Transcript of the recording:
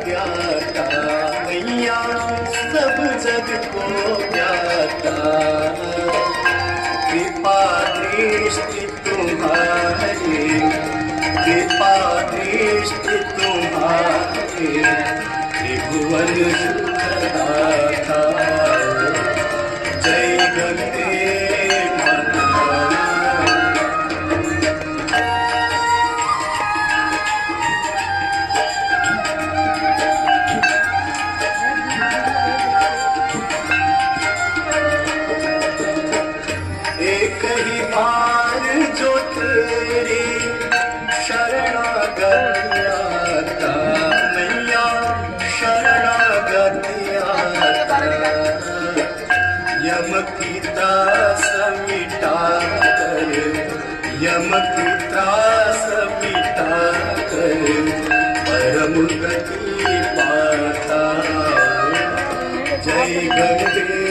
ज्ञाता मैया सब जग को ज्ञाता। कृपा दृष्टि तुम्हारी, कृपा दृष्टि तुम्हारी, त्रिभुवन सुखदाता। जय गंगे एक ही बार जो तेरी शरणागत आता मैया शरणागत आता। यम की त्रास मिटा कर, यम की त्रास मिटा कर परम गति पाता। जय गंगे